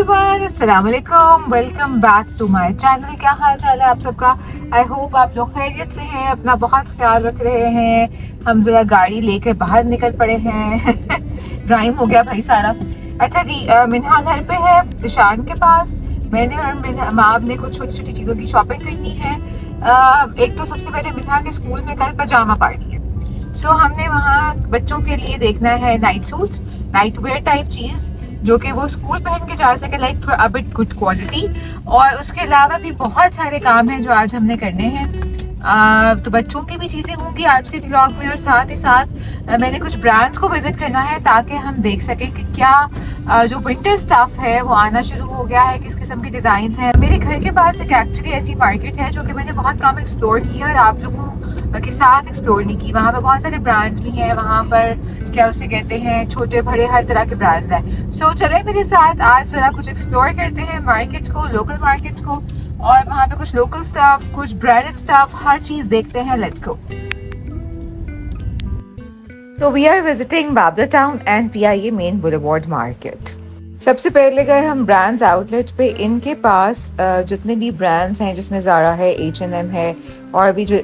Everyone, अस्सलाम वालेकुम, welcome back to my channel. क्या हाल चाल है आप सबका? आई होप आप लोग खैरियत से हैं, अपना बहुत ख्याल रख रहे हैं। हम जरा गाड़ी लेकर बाहर निकल पड़े हैं। ड्राइव हो गया भाई सारा। अच्छा जी, मिन्हा घर पे है, जिशान के पास। मैंने और माब ने कुछ छोटी छोटी चीज़ों की शॉपिंग करनी है। एक तो सबसे पहले मिन्हा के स्कूल में कल पजामा पार्टी है, सो हमने वहाँ बच्चों के लिए देखना है night suits, night wear type चीज़ जो कि वो स्कूल पहन के जा सके, लाइक थोड़ा अबिट गुड क्वालिटी। और उसके अलावा भी बहुत सारे काम हैं जो आज हमने करने हैं। तो बच्चों की भी चीज़ें होंगी आज के व्लॉग में, और साथ ही साथ मैंने कुछ ब्रांड्स को विजिट करना है ताकि हम देख सकें कि क्या जो विंटर स्टफ है वो आना शुरू हो गया है, किस किस्म के डिज़ाइन हैं। मेरे घर के पास एक एक्चुअली ऐसी मार्केट है जो कि मैंने बहुत कम एक्सप्लोर की है और आप लोगों के साथ एक्सप्लोर नहीं की। वहाँ पर बहुत सारे ब्रांड्स भी हैं, वहाँ पर क्या उसे कहते हैं, छोटे बड़े हर तरह के ब्रांड्स हैं। सो चले मेरे साथ, आज ज़रा कुछ एक्सप्लोर करते हैं मार्केट को, लोकल मार्केट को, और वहाँ पे कुछ लोकल स्टफ, कुछ ब्रांडेड स्टफ, हर चीज़ देखते हैं। Let's go. तो वी आर विजिटिंग बाबला town and PIA main boulevard market. सबसे पहले गए हम ब्रांड्स आउटलेट पे। इनके पास जितने भी ब्रांड्स हैं, जिसमें ज़ारा है, H&M है, और भी जो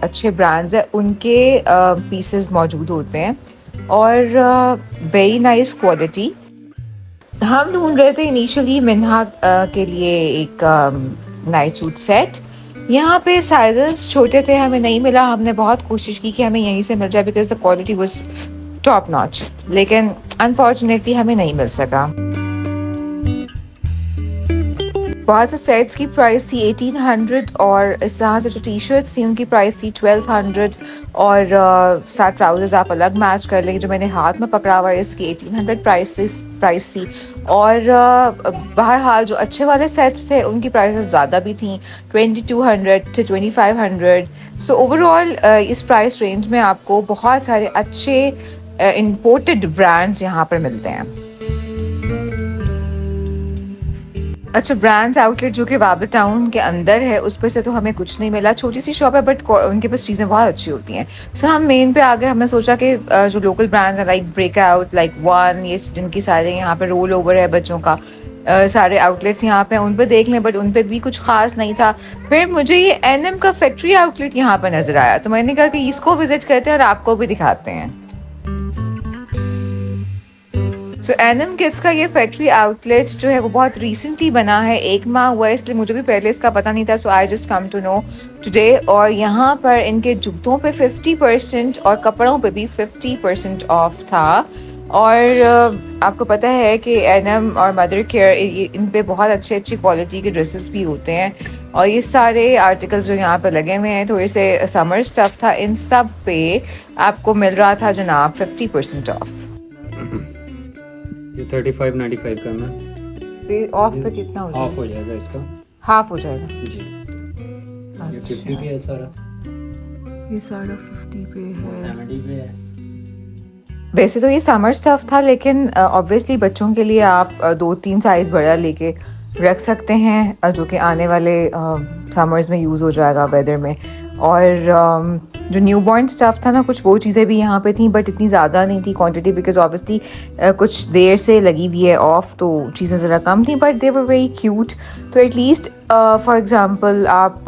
अच्छे ब्रांड्स हैं, उनके पीसेस मौजूद होते हैं और वेरी नाइस क्वालिटी। हम ढूंढ रहे थे इनिशियली मिन्हा के लिए एक नाइट सूट सेट। यहाँ पे साइजेस छोटे थे, हमें नहीं मिला। हमने बहुत कोशिश की कि हमें यहीं से मिल जाए because the quality was top notch, लेकिन अनफॉर्चुनेटली हमें नहीं मिल सका। बहुत से सेट्स की प्राइस थी 1800 और इस तरह से जो टी शर्ट्स थी उनकी प्राइस थी 1200 और साथ ट्राउजर्स आप अलग मैच कर लेंगे। जो मैंने हाथ में पकड़ा हुआ है इसकी 1800 प्राइस थी। और बहरहाल जो अच्छे वाले सेट्स थे उनकी प्राइसेस ज़्यादा भी थी, 2200 to 2500। सो ओवरऑल इस प्राइस रेंज में आपको बहुत सारे अच्छे इंपोर्टेड ब्रांड्स यहाँ पर मिलते हैं। अच्छा, ब्रांड्स आउटलेट जो कि बाबला टाउन के अंदर है, उस पर से तो हमें कुछ नहीं मिला। छोटी सी शॉप है बट उनके पास चीज़ें बहुत अच्छी होती हैं। सो हम मेन पे आ गए। हमने सोचा कि जो लोकल ब्रांड्स हैं लाइक ब्रेकआउट, लाइक वन, ये जिनकी सारे यहाँ पे रोल ओवर है बच्चों का, सारे आउटलेट्स यहाँ पे, उन पर देख लें, बट उन पर भी कुछ खास नहीं था। फिर मुझे ये NM का फैक्ट्री आउटलेट यहाँ पर नज़र आया, तो मैंने कहा कि इसको विजिट करते हैं और आपको भी दिखाते हैं। सो NM किड्स का ये फैक्ट्री आउटलेट जो है वो बहुत रिसेंटली बना है, 1 माह हुआ है, इसलिए मुझे भी पहले इसका पता नहीं था। So I just come to know today. और यहाँ पर इनके जूतों पे 50% और कपड़ों पे भी 50% ऑफ था। और आपको पता है कि NM और मदर केयर, इन पे बहुत अच्छी क्वालिटी के ड्रेसेस भी होते हैं। और ये सारे आर्टिकल्स जो यहाँ पर लगे हुए हैं, थोड़े से समर स्टफ था, इन सब पे आपको मिल रहा था जनाब 50% ऑफ। ये 35.95 का मैम। तो ये ऑफ पे कितना हो जाएगा? हाफ हो जाएगा इसका, हाफ हो जाएगा जी। ये 50 पे है सारा, ये सारा 50 पे है, 70 पे है। वैसे तो ये समर स्टफ था, लेकिन ऑब्वियसली बच्चों के लिए आप 2-3 साइज बड़ा लेके रख सकते हैं, जो कि आने वाले समर्स में यूज़ हो जाएगा वेदर में। और जो न्यूबॉर्न स्टफ था ना, कुछ वो चीज़ें भी यहाँ पे थी, बट इतनी ज़्यादा नहीं थी क्वांटिटी, बिकॉज ऑब्वियसली कुछ देर से लगी हुई है ऑफ, तो चीज़ें ज़रा कम थी, but they were very cute. तो एटलीस्ट फॉर एग्ज़ाम्पल आप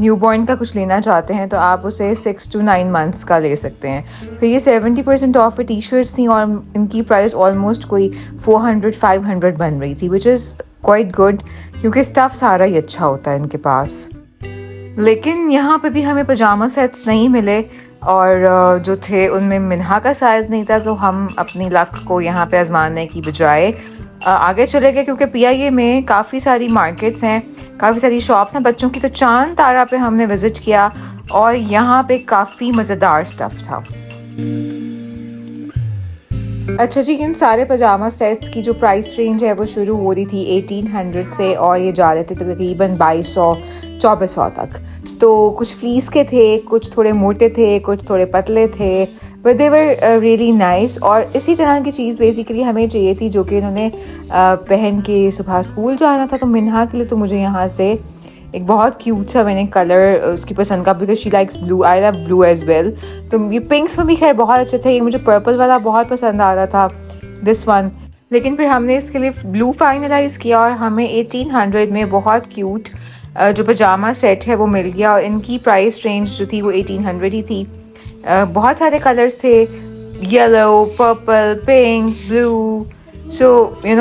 न्यूबॉर्न का कुछ लेना चाहते हैं तो आप उसे 6 to 9 months का ले सकते हैं। फिर ये 70% ऑफ पे टी शर्ट्स थी और इनकी प्राइस ऑलमोस्ट कोई 400-500 बन रही थी, विच इज़ क्वाइट गुड, क्योंकि स्टफ़ सारा ही अच्छा होता है इनके पास। लेकिन यहाँ पे भी हमें पजामा सेट्स नहीं मिले, और जो थे उनमें मिन्हा का साइज़ नहीं था, तो हम अपनी लक को यहाँ पे आजमाने की बजाय आगे चले गए, क्योंकि PIA में काफ़ी सारी मार्केट्स हैं, काफ़ी सारी शॉप्स हैं बच्चों की। तो चांद तारा पे हमने विज़िट किया और यहाँ पे काफ़ी मज़ेदार स्टफ़ था। अच्छा जी, इन सारे पजामा सेट्स की जो प्राइस रेंज है वो शुरू हो रही थी 1800 से और ये जा रहे थे तकरीबन 2200-2400 तक। तो कुछ फ्लीस के थे, कुछ थोड़े मोटे थे, कुछ थोड़े पतले थे, but they were really nice. और इसी तरह की चीज़ बेसिकली हमें चाहिए थी, जो कि इन्होंने पहन के सुबह स्कूल जाना था। तो मिन्हा के लिए तो मुझे यहाँ से एक बहुत क्यूट सा मैंने कलर उसकी पसंद का, because she likes blue, I love blue as well. तो ये पिंक्स में भी खैर बहुत अच्छे थे, ये मुझे पर्पल वाला बहुत पसंद आ रहा था, दिस वन। लेकिन फिर हमने इसके लिए ब्लू फाइनलाइज़ किया और हमें 1800 में बहुत क्यूट जो पजामा सेट है वो मिल गया। और इनकी प्राइस रेंज जो थी वो 1800 ही थी। बहुत सारे कलर्स थे, येलो, पर्पल, पिंक, ब्लू। सो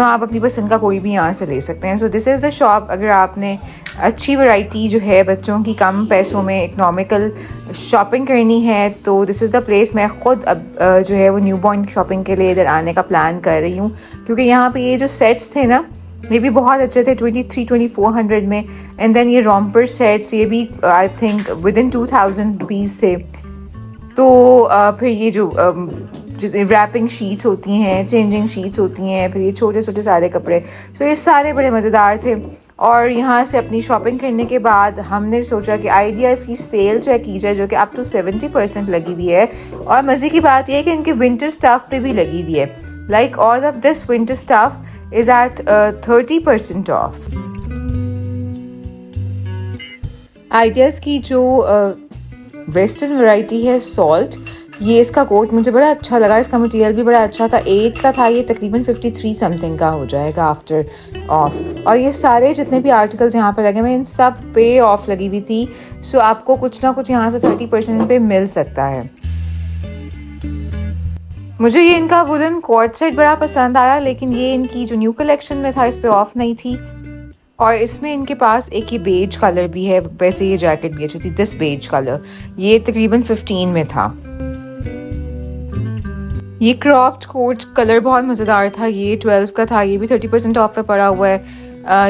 आप अपनी पसंद का कोई भी यहाँ से ले सकते हैं। So this is the shop. अगर आपने अच्छी वैरायटी जो है बच्चों की कम पैसों में इकनॉमिकल शॉपिंग करनी है तो दिस इज़ द प्लेस। मैं ख़ुद अब जो है वो न्यू बॉर्न शॉपिंग के लिए इधर आने का प्लान कर रही हूँ, क्योंकि यहाँ पे ये जो सेट्स थे ना ये भी बहुत अच्छे थे 2300-2400 में। एंड देन ये रॉम्पर सेट्स ये भी I think with in 2000 rupees थे। तो फिर ये जो रैपिंग शीट्स होती हैं, चेंजिंग शीट्स होती हैं, फिर ये छोटे छोटे सारे कपड़े, तो ये सारे बड़े मज़ेदार थे। और यहाँ से अपनी शॉपिंग करने के बाद हमने सोचा कि आइडियाज़ की सेल चेक की जाए जो कि अप टू 70% लगी हुई है। और मज़े की बात यह है कि इनके विंटर स्टफ़ पे भी लगी हुई है। Like all of this winter stuff is at 30% off. Ideas की जो वेस्टर्न वैरायटी है सॉल्ट, ये इसका कोट मुझे बड़ा अच्छा लगा, इसका मटेरियल भी बड़ा अच्छा था। 8 का था, ये तकरीबन 53 समथिंग का हो जाएगा आफ्टर ऑफ। और ये सारे जितने भी आर्टिकल्स यहाँ पे लगे हुए इन सब पे ऑफ लगी हुई थी। सो आपको कुछ ना कुछ यहाँ से 30% पे मिल सकता है। मुझे ये इनका वुलन कोट सेट बड़ा पसंद आया, लेकिन ये इनकी जो न्यू कलेक्शन में था इस पे ऑफ नहीं थी। और इसमें इनके पास एक ये बेज कलर भी है। वैसे ये जैकेट भी अच्छी थी, दिस बेज कलर, ये तकरीबन 15 में था। ये क्रॉफ्ट कोट कलर बहुत मज़ेदार था, ये 12 का था, ये भी 30% ऑफ पे पड़ा हुआ है।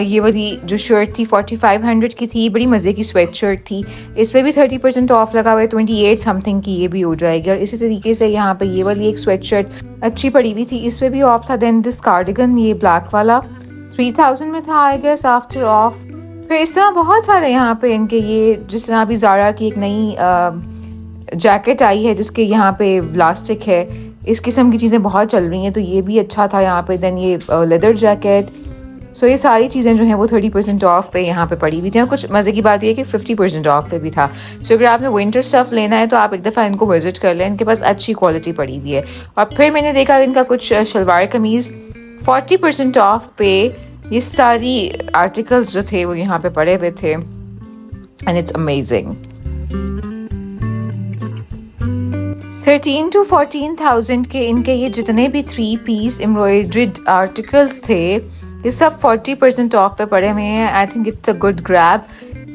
ये वाली जो शर्ट थी 4500 की थी, बड़ी मज़े की स्वेट शर्ट थी, इस पर भी 30% ऑफ लगा हुआ है, 28 समथिंग की ये भी हो जाएगी। और इसी तरीके से यहाँ पे ये वाली एक स्वेट शर्ट अच्छी पड़ी हुई थी, इस पर भी ऑफ था। देन दिस कार्डिगन, ये ब्लैक वाला 3000 में था आई गेस आफ्टर ऑफ। फिर इस तरह बहुत सारे यहाँ पे इनके, ये जिस तरह अभी ज़ारा की एक नई जैकेट आई है जिसके यहाँ पे इलास्टिक है, इस किस्म की चीज़ें बहुत चल रही हैं, तो ये भी अच्छा था यहाँ पे। देन ये लेदर जैकेट, सो ये सारी चीज़ें जो हैं वो 30% ऑफ पे यहाँ पे पड़ी हुई थी। और कुछ मज़े की बात ये है कि 50% ऑफ पे भी था। सो अगर आपने विंटर स्टफ़ लेना है तो आप एक दफ़ा इनको विजिट कर लें, इनके पास अच्छी क्वालिटी पड़ी हुई है। और फिर मैंने देखा इनका कुछ शलवार कमीज़ 40% ऑफ पे, ये सारी आर्टिकल्स जो थे वो यहाँ पे पड़े हुए थे एंड इट्स अमेजिंग। 13 to 14,000 के इनके ये जितने भी 3 पीस एम्ब्रॉयड्रीड आर्टिकल्स थे ये सब 40% ऑफ पे पड़े हुए हैं। I think it's a good grab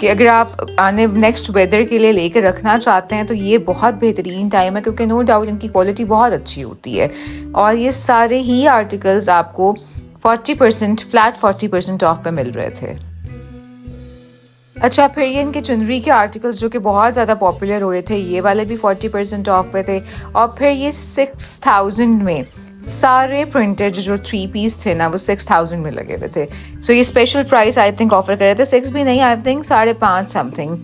कि अगर आप आने नेक्स्ट वेदर के लिए लेकर रखना चाहते हैं तो ये बहुत बेहतरीन टाइम है, क्योंकि नो डाउट इनकी क्वालिटी बहुत अच्छी होती है। और ये सारे ही आर्टिकल्स आपको 40% फ्लैट 40% ऑफ पे मिल रहे थे। अच्छा, फिर ये इनके चुनरी के आर्टिकल्स जो कि बहुत ज़्यादा पॉपुलर हुए थे, ये वाले भी 40% ऑफ पे थे। और फिर ये 6000 में सारे प्रिंटेड जो 3 पीस थे ना वो 6000 में लगे हुए थे। सो ये special price I think offer कर रहे थे, 6 भी नहीं, आई थिंक 5.5 समथिंग।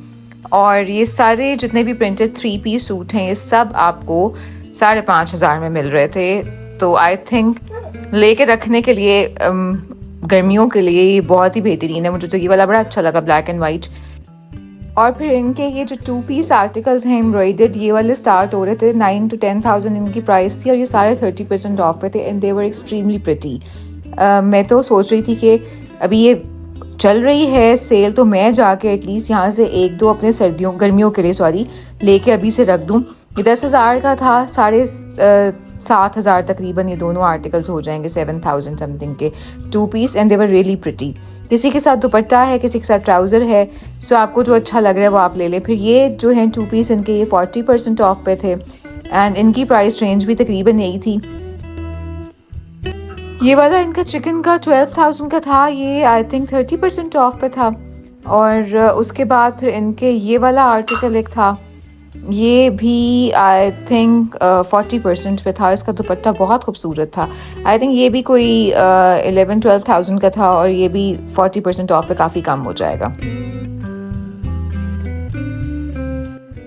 और ये सारे जितने भी प्रिंटेड 3 पीस सूट हैं ये सब आपको 5500 में मिल रहे थे। तो आई थिंक लेके रखने के लिए गर्मियों के लिए ये बहुत ही बेहतरीन है। मुझे तो ये वाला बड़ा अच्छा लगा, ब्लैक एंड वाइट। और फिर इनके ये जो 2 पीस आर्टिकल्स हैं एम्ब्रॉयडर्ड, ये वाले स्टार्ट हो रहे थे 9 to 10,000 इनकी प्राइस थी, और ये सारे 30% ऑफ पे थे and they were extremely pretty. मैं तो सोच रही थी कि अभी ये चल रही है सेल, तो मैं जाके एटलीस्ट यहाँ से 1-2 अपने गर्मियों के लिए लेके अभी से रख दूँ। ये 10,000 का था, 7,500 तकरीबन ये दोनों आर्टिकल्स हो जाएंगे, 7,000 समथिंग के 2 piece and they were really pretty. किसी के साथ दुपट्टा है, किसी के साथ ट्राउज़र है, सो आपको जो अच्छा लग रहा है वो आप ले लें। फिर ये जो हैं 2 पीस इनके ये 40% ऑफ पे थे एंड इनकी प्राइस रेंज भी तकरीबन यही थी। ये वाला इनका चिकन का 12,000 का था, ये आई थिंक 30% ऑफ पे था। और उसके बाद फिर इनके ये वाला आर्टिकल एक था, ये भी आई थिंक 40% पे था। इसका दुपट्टा बहुत खूबसूरत था, आई थिंक ये भी कोई 11-12,000 का था, और ये भी 40% ऑफ पे काफ़ी कम हो जाएगा।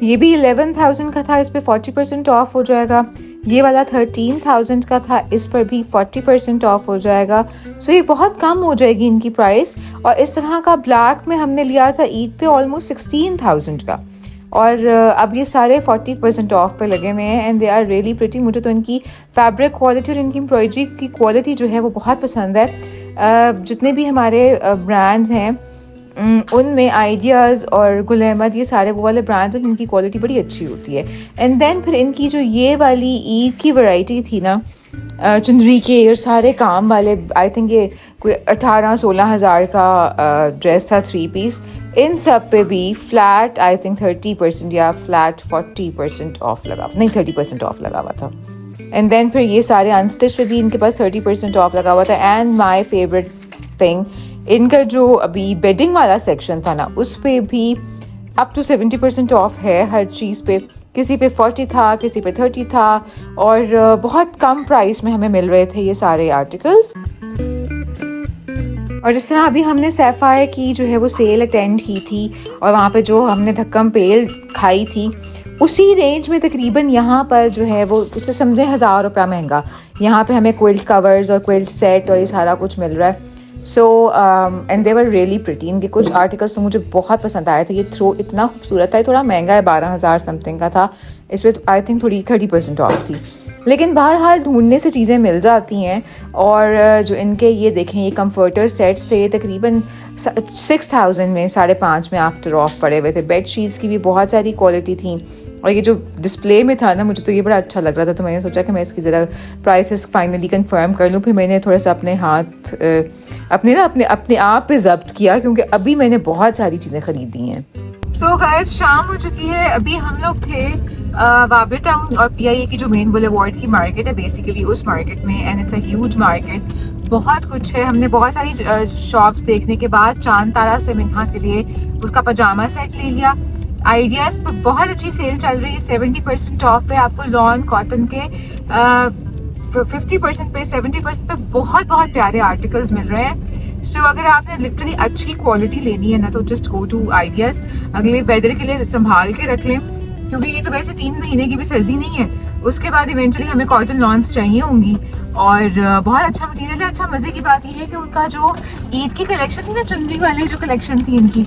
ये भी 11,000 का था, इस पे 40% ऑफ हो जाएगा। ये वाला 13,000 का था, इस पर भी 40% ऑफ हो जाएगा। सो ये बहुत कम हो जाएगी इनकी प्राइस। और इस तरह का ब्लैक में हमने लिया था ईद पे ऑलमोस्ट 16,000 का। और अब ये सारे 40% ऑफ पे लगे हुए हैं and they are really pretty. मुझे तो इनकी फैब्रिक क्वालिटी और इनकी एम्ब्रॉयडरी की क्वालिटी जो है वो बहुत पसंद है। जितने भी हमारे ब्रांड्स हैं उनमें आइडियाज़ और गुल अहमद ये सारे वो वाले ब्रांड्स हैं जिनकी क्वालिटी बड़ी अच्छी होती है। एंड देन फिर इनकी जो ये वाली ईद की वैरायटी थी ना, चुंदरी के और सारे काम वाले, आई थिंक ये कोई 18-16 हज़ार का ड्रेस था 3 पीस। इन सब पे भी फ्लैट आई थिंक 30% या फ्लैट 40% ऑफ लगा, नहीं 30% ऑफ लगा हुआ था। एंड देन फिर ये सारे अनस्टिच पे भी इनके पास 30% ऑफ लगा हुआ था। एंड माई फेवरेट थिंग, इनका जो अभी बेडिंग वाला सेक्शन था ना, उस पे भी अप टू 70% ऑफ है हर चीज़ पे। किसी पे 40 था, किसी पे 30 था और बहुत कम प्राइस में हमें मिल रहे थे ये सारे आर्टिकल्स। और जिस तरह अभी हमने सैफायर की जो है वो सेल अटेंड की थी और वहाँ पे जो हमने धक्कम पेल खाई थी, उसी रेंज में तकरीबन यहाँ पर जो है वो उससे समझे 1000 रुपया महंगा यहाँ पे हमें क्विल्ट कवर्स और क्विल्ट सेट और ये सारा कुछ मिल रहा है। So and they were really pretty. इनके कुछ आर्टिकल्स तो मुझे बहुत पसंद आए थे। ये थ्रो इतना खूबसूरत था, थोड़ा महंगा है, 12,000 समथिंग का था। इस पर आई थिंक थोड़ी 30% ऑफ थी, लेकिन बहरहाल ढूंढने से चीज़ें मिल जाती हैं। और जो इनके ये देखें, ये कंफर्टर सेट्स थे तकरीबन 6000 में, 5.5 में आफ्टर ऑफ पड़े हुए थे। बेड शीट्स की भी बहुत सारी क्वालिटी थी और ये जो डिस्प्ले में था ना, मुझे तो ये बड़ा अच्छा लग रहा था, तो मैंने सोचा कि मैं इसकी ज़रा प्राइसेस फाइनली कंफर्म कर लूँ। फिर मैंने थोड़ा सा अपने हाथ अपने आप पे ज़ब्त किया, क्योंकि अभी मैंने बहुत सारी चीज़ें ख़रीदी हैं। सो गाइस, शाम हो चुकी है। अभी हम लोग थे वाबे टाउन और PIA की जो मेन बुलेवार्ड की मार्केट है बेसिकली, उस मार्केट में। And it's a huge market, बहुत कुछ है। हमने बहुत सारी शॉप्स देखने के बाद चांद तारा से मिन्हा के लिए उसका पजामा सेट ले लिया। आइडियाज़ पर बहुत अच्छी सेल चल रही है, 70% ऑफ पे आपको लॉन कॉटन के 50% पे 70% पे बहुत प्यारे आर्टिकल्स मिल रहे हैं। सो अगर आपने लिटरली अच्छी क्वालिटी लेनी है ना, तो जस्ट गो टू आइडियाज़। अगले वेदर के लिए संभाल के रख लें, क्योंकि ये तो वैसे 3 महीने की भी सर्दी नहीं है। उसके बाद इवेंचुअली हमें कॉटन लॉन्स चाहिए होंगी और बहुत अच्छा मटीरियल है। अच्छा, मज़े की बात यह है कि उनका जो ईद की कलेक्शन थी ना, चुनरी वाली जो कलेक्शन थी इनकी,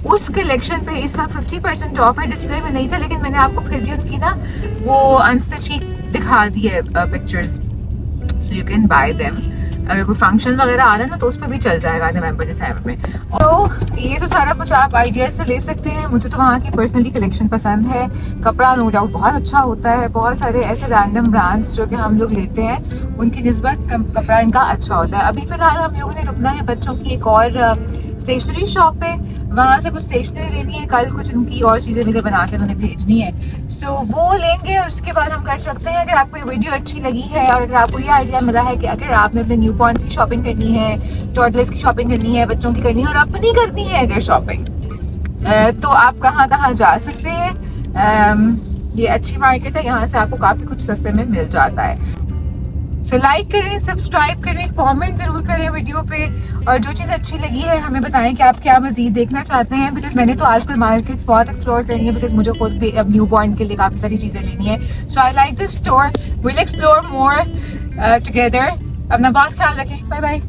उस कलेक्शन पे इस वक्त 50% ऑफ है। डिस्प्ले में नहीं था, लेकिन मैंने आपको फिर भी उनकी ना वो अनस्टिच ही दिखा दी है pictures, so you can buy them. अगर कोई फंक्शन वगैरह आ रहा है ना, तो उस पर भी चल जाएगा नवंबर दिसंबर में। तो ये तो सारा कुछ आप आइडियाज़ से ले सकते हैं। मुझे तो वहाँ की पर्सनली कलेक्शन पसंद है। कपड़ा नो डाउट बहुत अच्छा होता है। बहुत सारे ऐसे रैंडम ब्रांड्स जो कि हम लोग लेते हैं, उनकी निस्बत कपड़ा इनका अच्छा होता है। अभी फ़िलहाल हम लोगों ने रुकना है बच्चों की एक और स्टेशनरी शॉप पे, वहाँ से कुछ स्टेशनरी लेनी है। कल कुछ उनकी और चीज़ें मुझे बना के उन्हें भेजनी है, सो वो लेंगे और उसके बाद हम कर सकते हैं। अगर आपको ये वीडियो अच्छी लगी है और अगर आपको ये आइडिया मिला है कि अगर आपने अपने न्यू बॉर्न्स की शॉपिंग करनी है, टॉडलर्स की शॉपिंग करनी है, बच्चों की करनी है और अपनी करनी है अगर शॉपिंग, तो आप कहाँ जा सकते हैं। ये अच्छी मार्केट है, यहाँ से आपको काफ़ी कुछ सस्ते में मिल जाता है। सो लाइक करें, सब्सक्राइब करें, कमेंट जरूर करें वीडियो पे, और जो चीज़ अच्छी लगी है हमें बताएं कि आप क्या मजीद देखना चाहते हैं। बिकॉज मैंने तो आजकल मार्केट्स बहुत एक्सप्लोर करनी है, बिकॉज मुझे खुद भी अब न्यू बॉर्न के लिए काफ़ी सारी चीज़ें लेनी है। So I like this store, will explore more together. अपना बहुत ख्याल रखें, बाय बाय।